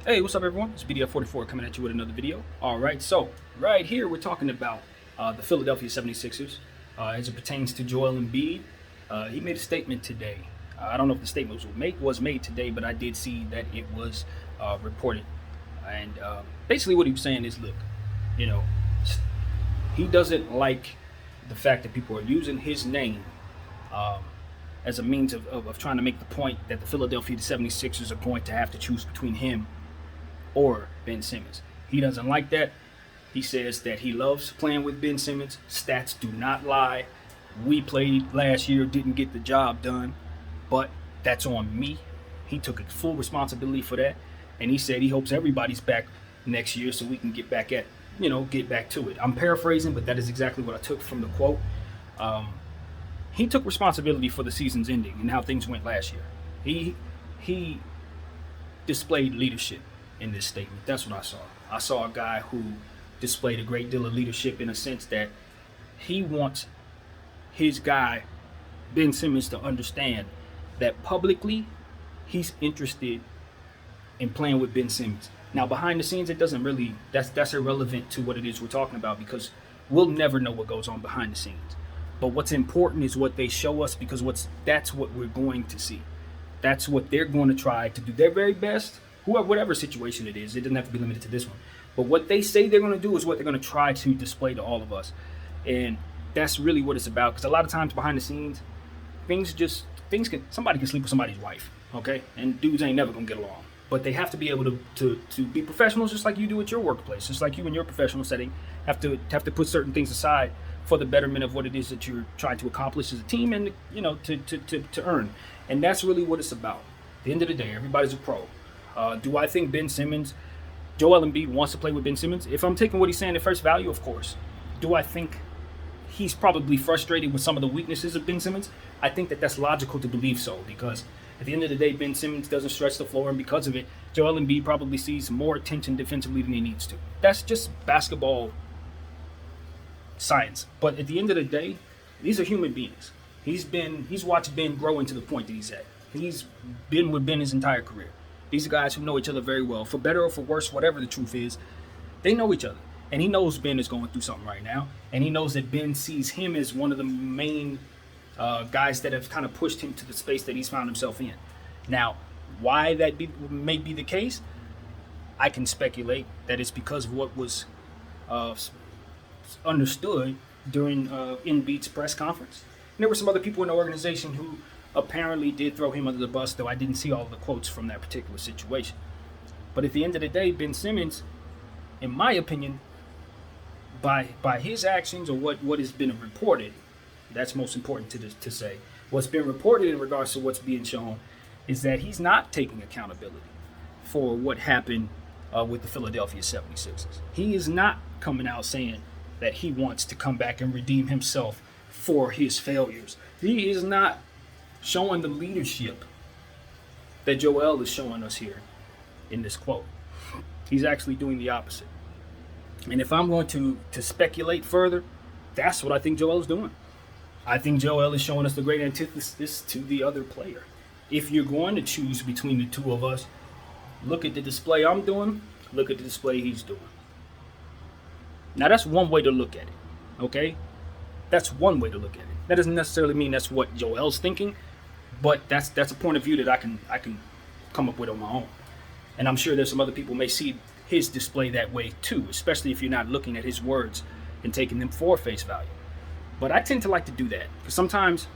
Hey, what's up, everyone? It's BDF44 coming at you with another video. All right, so right here we're talking about the Philadelphia 76ers as it pertains to Joel Embiid. He made a statement today. I don't know if the statement was made today, but I did see that it was reported. And basically, what he was saying is, look, you know, he doesn't like the fact that people are using his name as a means of trying to make the point that the Philadelphia 76ers are going to have to choose between him or Ben Simmons. He doesn't like that. He says that he loves playing with Ben Simmons. Stats do not lie. We played last year, didn't get the job done, but that's on me. He took full responsibility for that, and he said he hopes everybody's back next year so we can get back to it. I'm paraphrasing, but that is exactly what I took from the quote. He took responsibility for the season's ending and how things went last year. He displayed leadership in this statement. That's what I saw. I saw a guy who displayed a great deal of leadership in a sense that he wants his guy, Ben Simmons, to understand that publicly he's interested in playing with Ben Simmons. Now, behind the scenes, it doesn't really, that's irrelevant to what it is we're talking about because we'll never know what goes on behind the scenes. But what's important is what they show us because that's what we're going to see. That's what they're going to try to do their very best. Whatever situation it is, it doesn't have to be limited to this one. But what they say they're going to do is what they're going to try to display to all of us. And that's really what it's about. Because a lot of times behind the scenes, somebody can sleep with somebody's wife, okay? And dudes ain't never going to get along. But they have to be able to be professionals just like you do at your workplace. Just like you in your professional setting have to put certain things aside for the betterment of what it is that you're trying to accomplish as a team and, to earn. And that's really what it's about. At the end of the day, everybody's a pro. Do I think Joel Embiid wants to play with Ben Simmons? If I'm taking what he's saying at first value, of course. Do I think he's probably frustrated with some of the weaknesses of Ben Simmons? I think that's logical to believe so because at the end of the day, Ben Simmons doesn't stretch the floor, and because of it, Joel Embiid probably sees more attention defensively than he needs to. That's just basketball science. But at the end of the day, these are human beings. He's watched Ben grow into the point that he's at. He's been with Ben his entire career. These are guys who know each other very well. For better or for worse, whatever the truth is, they know each other. And he knows Ben is going through something right now. And he knows that Ben sees him as one of the main guys that have kind of pushed him to the space that he's found himself in. Now, why that may be the case, I can speculate that it's because of what was understood during Embiid's press conference. And there were some other people in the organization who apparently did throw him under the bus, though I didn't see all of the quotes from that particular situation. But at the end of the day, Ben Simmons, in my opinion, by his actions or what has been reported, that's most important to say. What's been reported in regards to what's being shown is that he's not taking accountability for what happened with the Philadelphia 76ers. He is not coming out saying that he wants to come back and redeem himself for his failures. He is not showing the leadership that Joel is showing us here in this quote. He's actually doing the opposite. And if I'm going to speculate further, that's what I think Joel is doing. I think Joel is showing us the great antithesis to the other player. If you're going to choose between the two of us, look at the display I'm doing, look at the display he's doing. Now that's one way to look at it, okay? That's one way to look at it. That doesn't necessarily mean that's what Joel's thinking, but that's a point of view that I can come up with on my own. And I'm sure there's some other people may see his display that way too, especially if you're not looking at his words and taking them for face value. But I tend to like to do that because sometimes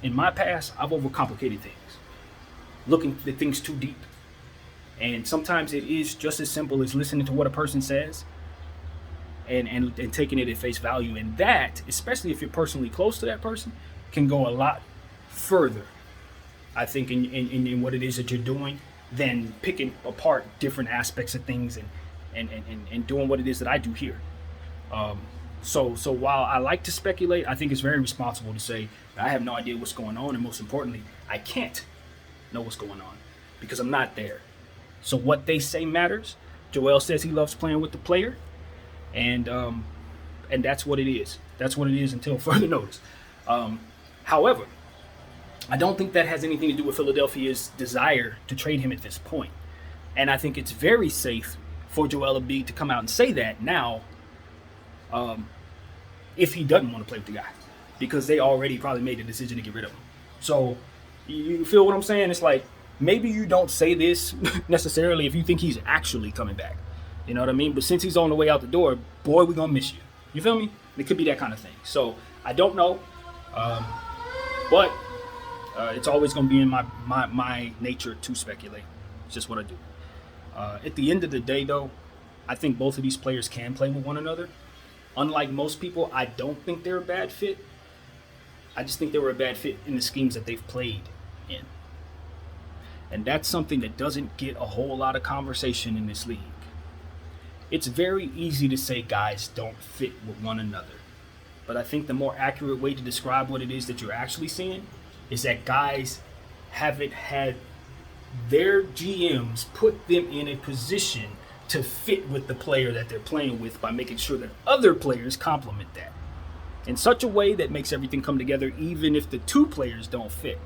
in my past, I've overcomplicated things, looking at things too deep. And sometimes it is just as simple as listening to what a person says and taking it at face value. And that, especially if you're personally close to that person, can go a lot further, I think, in what it is that you're doing than picking apart different aspects of things and doing what it is that I do here. So while I like to speculate, I think it's very responsible to say I have no idea what's going on, and most importantly, I can't know what's going on because I'm not there. So what they say matters. Joel says he loves playing with the player, and that's what it is. That's what it is until further notice. However, I don't think that has anything to do with Philadelphia's desire to trade him at this point. And I think it's very safe for Joel Embiid to come out and say that now, if he doesn't want to play with the guy, because they already probably made the decision to get rid of him. So you feel what I'm saying? It's like, maybe you don't say this necessarily if you think he's actually coming back. You know what I mean? But since he's on the way out the door, boy, we're going to miss you. You feel me? It could be that kind of thing. So I don't know. But it's always going to be in my nature to speculate. It's just what I do. At the end of the day, though, I think both of these players can play with one another. Unlike most people, I don't think they're a bad fit. I just think they were a bad fit in the schemes that they've played in. And that's something that doesn't get a whole lot of conversation in this league. It's very easy to say guys don't fit with one another. But I think the more accurate way to describe what it is that you're actually seeing is that guys haven't had their GMs put them in a position to fit with the player that they're playing with by making sure that other players complement that in such a way that makes everything come together, even if the two players don't fit.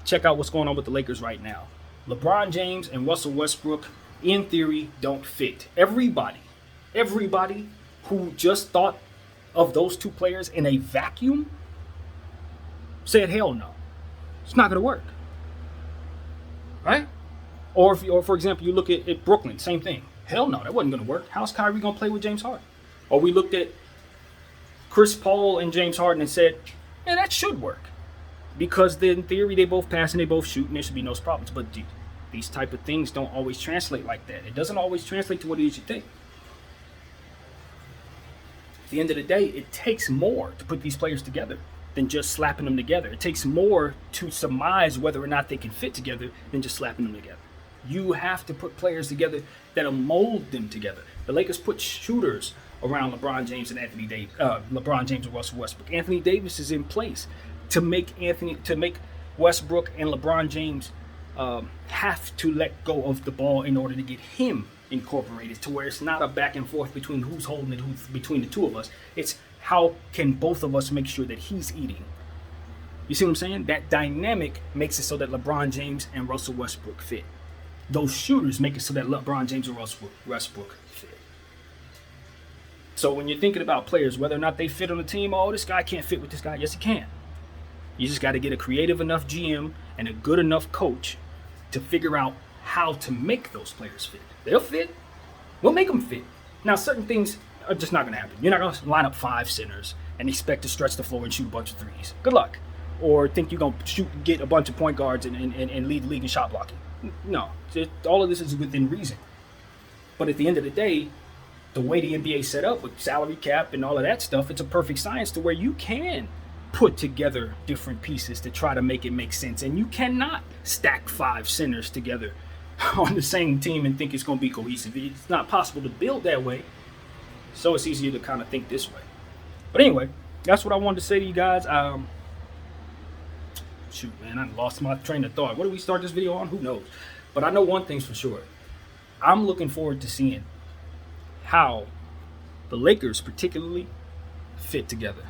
Check out what's going on with the Lakers right now. LeBron James and Russell Westbrook, in theory, don't fit. Everybody who just thought of those two players in a vacuum said, hell no, it's not going to work. Right? Or for example, you look at Brooklyn, same thing. Hell no, that wasn't going to work. How's Kyrie going to play with James Harden? Or we looked at Chris Paul and James Harden and said, yeah, that should work. Because in theory, they both pass and they both shoot and there should be no problems. But these type of things don't always translate like that. It doesn't always translate to what it is you think. At the end of the day, it takes more to put these players together than just slapping them together. It takes more to surmise whether or not they can fit together than just slapping them together. You have to put players together that'll mold them together. The Lakers put shooters around LeBron James and Anthony Davis. LeBron James and Russell Westbrook. Anthony Davis is in place to make Westbrook and LeBron James have to let go of the ball in order to get him incorporated, to where it's not a back and forth between who's holding it, between the two of us. It's how can both of us make sure that he's eating. You see what I'm saying? That dynamic makes it so that LeBron James and Russell Westbrook fit. Those shooters make it so that LeBron James and Russell Westbrook fit. So when you're thinking about players, whether or not they fit on the team, oh, this guy can't fit with this guy. Yes, he can. You just got to get a creative enough GM and a good enough coach to figure out how to make those players fit. They'll fit. We'll make them fit. Now, certain things are just not going to happen. You're not going to line up 5 centers and expect to stretch the floor and shoot a bunch of threes. Good luck. Or think you're going to get a bunch of point guards and lead the league in shot blocking. No. All of this is within reason. But at the end of the day, the way the NBA is set up with salary cap and all of that stuff, it's a perfect science to where you can put together different pieces to try to make it make sense. And you cannot stack 5 centers together on the same team and think it's going to be cohesive. It's not possible to build that way. So it's easier to kind of think this way. But anyway, that's what I wanted to say to you guys. Shoot, man, I lost my train of thought. What do we start this video on? Who knows? But I know one thing's for sure. I'm looking forward to seeing how the Lakers particularly fit together,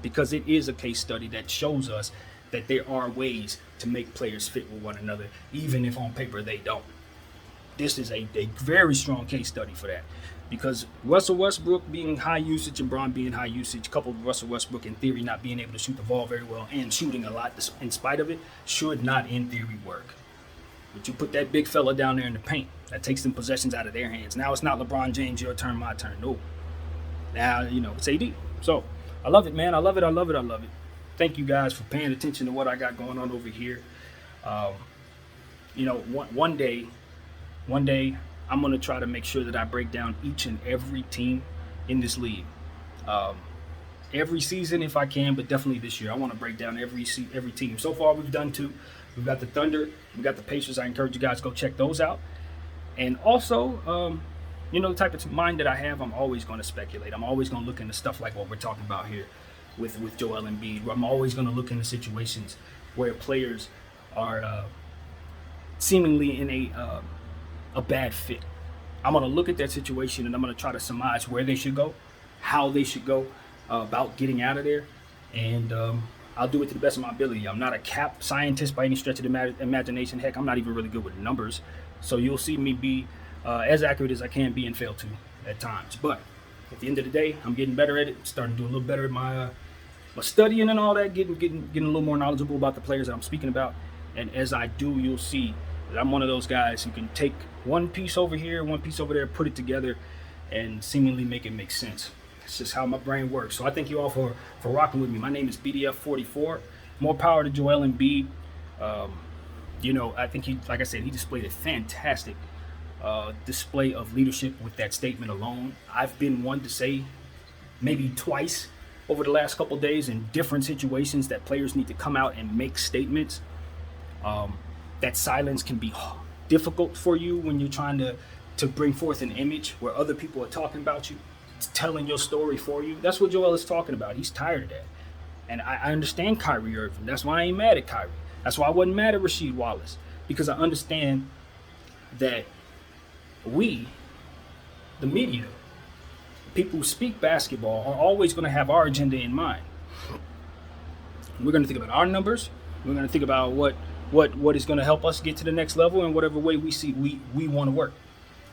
because it is a case study that shows us that there are ways to make players fit with one another, even if on paper they don't. This is a very strong case study for that, because Russell Westbrook being high usage and Bron being high usage, coupled with Russell Westbrook in theory not being able to shoot the ball very well and shooting a lot in spite of it, should not in theory work. But you put that big fella down there in the paint, that takes them possessions out of their hands. Now it's not LeBron James, your turn, my turn. No. Now, it's AD. So I love it, man. I love it. Thank you guys for paying attention to what I got going on over here. One day I'm going to try to make sure that I break down each and every team in this league. Every season if I can, but definitely this year. I want to break down every team. So far we've done 2. We've got the Thunder, we've got the Pacers. I encourage you guys to go check those out. And also, the type of mind that I have, I'm always going to speculate. I'm always going to look into stuff like what we're talking about here with Joel Embiid. I'm always going to look into situations where players are seemingly in a bad fit. I'm going to look at that situation and I'm going to try to surmise where they should go, how they should go about getting out of there. And I'll do it to the best of my ability. I'm not a cap scientist by any stretch of the imagination. Heck, I'm not even really good with numbers. So you'll see me be as accurate as I can be and fail to at times. But at the end of the day, I'm getting better at it. Starting to do a little better at my studying and all that. Getting a little more knowledgeable about the players that I'm speaking about. And as I do, you'll see that I'm one of those guys who can take one piece over here, one piece over there, put it together, and seemingly make it make sense. It's just how my brain works. So I thank you all for rocking with me. My name is BDF44. More power to Joel Embiid. I think he, like I said, he displayed a fantastic display of leadership with that statement alone. I've been one to say maybe twice over the last couple days in different situations that players need to come out and make statements. That silence can be difficult for you when you're trying to bring forth an image where other people are talking about you, telling your story for you. That's what Joel is talking about. He's tired of that. And I understand Kyrie Irving. That's why I ain't mad at Kyrie. That's why I wasn't mad at Rasheed Wallace, because I understand that we, the media, people who speak basketball, are always going to have our agenda in mind. We're going to think about our numbers. We're going to think about what is going to help us get to the next level in whatever way we see we want to work.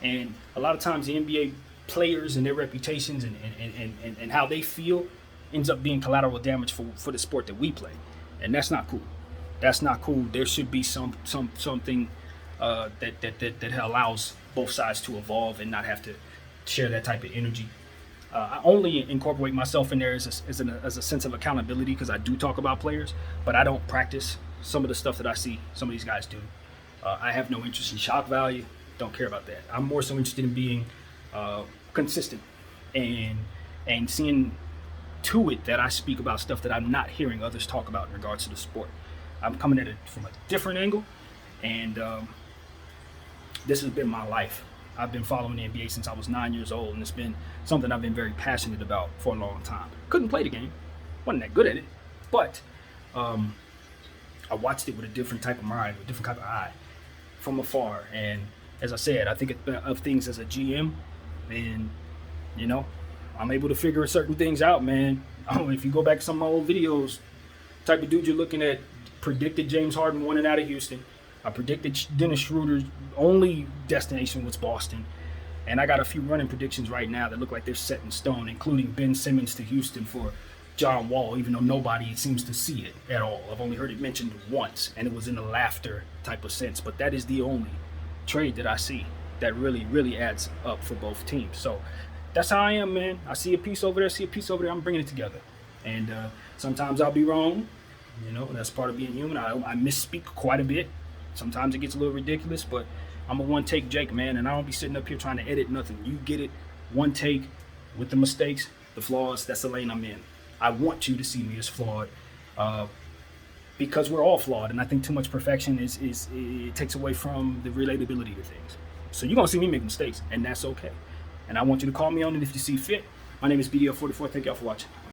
And a lot of times the NBA players and their reputations and how they feel ends up being collateral damage for the sport that we play. And that's not cool. That's not cool. There should be something that allows both sides to evolve and not have to share that type of energy. I only incorporate myself in there as a sense of accountability, because I do talk about players, but I don't practice some of the stuff that I see some of these guys do. I have no interest in shock value. Don't care about that. I'm more so interested in being consistent and seeing to it that I speak about stuff that I'm not hearing others talk about in regards to the sport. I'm coming at it from a different angle, and this has been my life. I've been following the NBA since I was 9 years old, and it's been something I've been very passionate about for a long time. Couldn't play the game, wasn't that good at it, but I watched it with a different type of mind, with a different type of eye, from afar. And as I said, I think of things as a GM, and I'm able to figure certain things out, man. If you go back to some of my old videos, type of dude you're looking at, predicted James Harden wanting out of Houston. I predicted Dennis Schroeder's only destination was Boston. And I got a few running predictions right now that look like they're set in stone, including Ben Simmons to Houston for John Wall, even though nobody seems to see it at all. I've only heard it mentioned once, and it was in a laughter type of sense. But that is the only trade that I see that really, really adds up for both teams. So that's how I am, man. I see a piece over there, I'm bringing it together. And sometimes I'll be wrong. That's part of being human. I misspeak quite a bit. Sometimes it gets a little ridiculous, but I'm a one-take Jake, man, and I don't be sitting up here trying to edit nothing. You get it, one take, with the mistakes, the flaws. That's the lane I'm in. I want you to see me as flawed, because we're all flawed, and I think too much perfection it takes away from the relatability to things. So you're gonna see me make mistakes, and that's okay. And I want you to call me on it if you see fit. My name is BDF44. Thank y'all for watching.